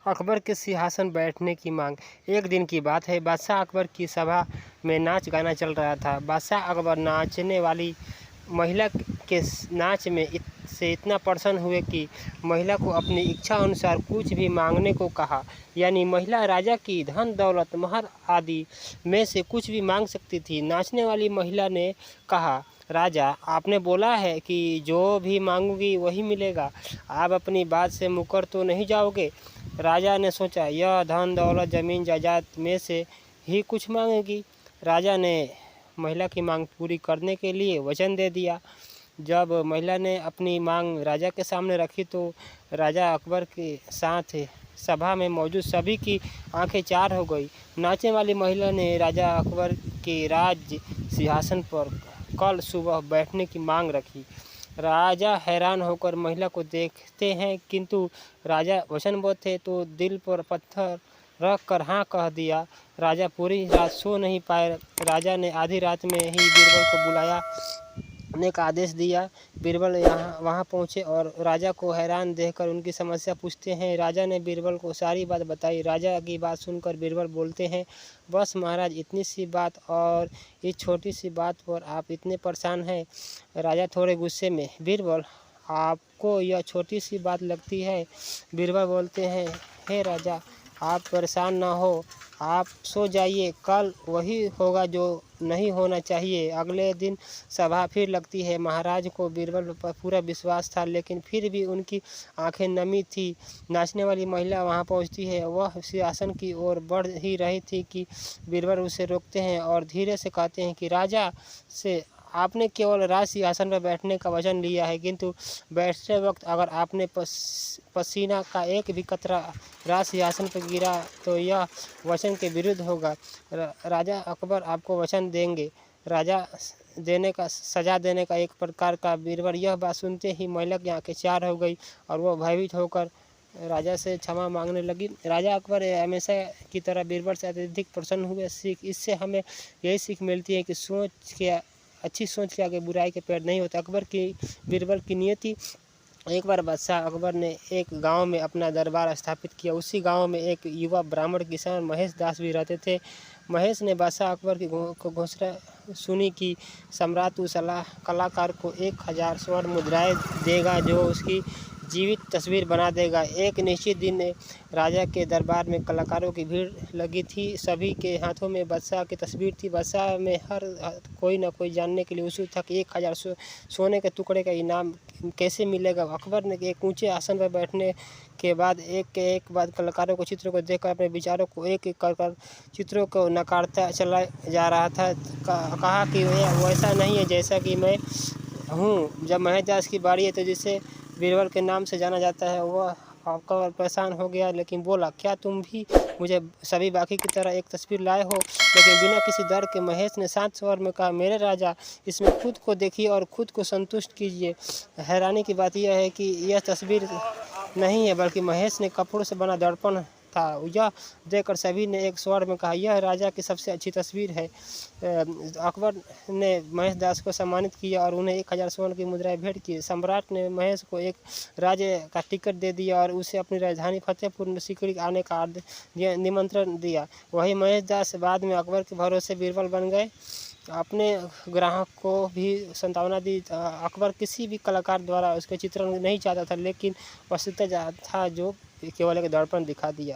अकबर के सिंहासन बैठने की मांग। एक दिन की बात है, बादशाह अकबर की सभा में नाच गाना चल रहा था। बादशाह अकबर नाचने वाली महिला के नाच में से इतना प्रसन्न हुए कि महिला को अपनी इच्छा अनुसार कुछ भी मांगने को कहा। यानी महिला राजा की धन दौलत महर आदि में से कुछ भी मांग सकती थी। नाचने वाली महिला ने कहा, राजा, आपने बोला है कि जो भी मांगूंगी वही मिलेगा। आप अपनी बात से मुकर तो नहीं जाओगे? राजा ने सोचा, यह धन दौलत जमीन जायदाद में से ही कुछ मांगेगी। राजा ने महिला की मांग पूरी करने के लिए वचन दे दिया। जब महिला ने अपनी मांग राजा के सामने रखी तो राजा अकबर के साथ सभा में मौजूद सभी की आंखें चार हो गई। नाचने वाली महिला ने राजा अकबर के राज सिंहासन पर कल सुबह बैठने की मांग रखी। राजा हैरान होकर महिला को देखते हैं, किंतु राजा वचनबद्ध थे तो दिल पर पत्थर रख कर हाँ कह दिया। राजा पूरी रात सो नहीं पाए। राजा ने आधी रात में ही बीरबल को बुलाने का आदेश दिया। बीरबल वहाँ पहुँचे और राजा को हैरान देखकर उनकी समस्या पूछते हैं। राजा ने बीरबल को सारी बात बताई। राजा की बात सुनकर बीरबल बोलते हैं, बस महाराज, इतनी सी बात और इस छोटी सी बात पर आप इतने परेशान हैं। राजा थोड़े गुस्से में, बीरबल, आपको यह छोटी सी बात लगती है? बीरबल बोलते हैं, हे राजा, आप परेशान ना हो, आप सो जाइए, कल वही होगा जो नहीं होना चाहिए। अगले दिन सभा फिर लगती है। महाराज को बीरबल पर पूरा विश्वास था, लेकिन फिर भी उनकी आंखें नमी थी। नाचने वाली महिला वहां पहुंचती है। वह सिंहासन की ओर बढ़ ही रही थी कि बीरबल उसे रोकते हैं और धीरे से कहते हैं कि राजा से आपने केवल राज सिंहासन पर बैठने का वचन लिया है, किंतु बैठते वक्त अगर आपने पसीना का एक भी कतरा राज सिंहासन पर गिरा तो यह वचन के विरुद्ध होगा। राजा अकबर आपको वचन देंगे। राजा सजा देने का एक प्रकार का। बीरबल यह बात सुनते ही महिला की आंखें चार हो गई और वह भयभीत होकर राजा से क्षमा मांगने लगी। राजा अकबर हमेशा की तरह बीरबल से अत्यधिक प्रसन्न हुए। इससे हमें यही सीख मिलती है कि अच्छी सोच के आगे बुराई के पेड़ नहीं होते। बीरबल की नियति। एक बार बादशाह अकबर ने एक गांव में अपना दरबार स्थापित किया। उसी गांव में एक युवा ब्राह्मण किसान महेश दास भी रहते थे। महेश ने बादशाह अकबर की घोषणा सुनी कि सम्राट उस कलाकार को 1000 स्वर्ण मुद्राएं देगा जो उसकी जीवित तस्वीर बना देगा। एक निश्चित दिन राजा के दरबार में कलाकारों की भीड़ लगी थी। सभी के हाथों में बादशाह की तस्वीर थी। बादशाह में हर कोई न कोई जानने के लिए उत्सुक था कि 1000 सोने के टुकड़े का इनाम कैसे मिलेगा। अकबर ने एक ऊंचे आसन पर बैठने के बाद एक के एक बाद कलाकारों को चित्रों को देखकर अपने विचारों को एक एक कर चित्रों को नकारता चला जा रहा था। कहा कि वैसा नहीं है जैसा कि मैं हूँ। जब महेश दास की बारी है तो जिसे बीरबल के नाम से जाना जाता है, वह अकबर परेशान हो गया, लेकिन बोला, क्या तुम भी मुझे सभी बाकी की तरह एक तस्वीर लाए हो? लेकिन बिना किसी डर के महेश ने शांत स्वर में कहा, मेरे राजा, इसमें खुद को देखिए और खुद को संतुष्ट कीजिए। हैरानी की बात यह है कि यह तस्वीर नहीं है, बल्कि महेश ने कपड़ों से बना दर्पण था। यह देखकर सभी ने एक स्वर में कहा, यह राजा की सबसे अच्छी तस्वीर है। अकबर ने महेश दास को सम्मानित किया और उन्हें 1000 स्वर्ण की मुद्राएं भेंट की। सम्राट ने महेश को एक राज्य का टिकट दे दिया और उसे अपनी राजधानी फतेहपुर सीकरी आने का निमंत्रण दिया। वही महेश दास बाद में अकबर के भरोसे बीरबल बन गए। अपने ग्राहक को भी सांत्वना दी। अकबर किसी भी कलाकार द्वारा उसके चित्रण नहीं चाहता था, लेकिन वस्तुतः था जो केवल एक दर्पण दिखा दिया।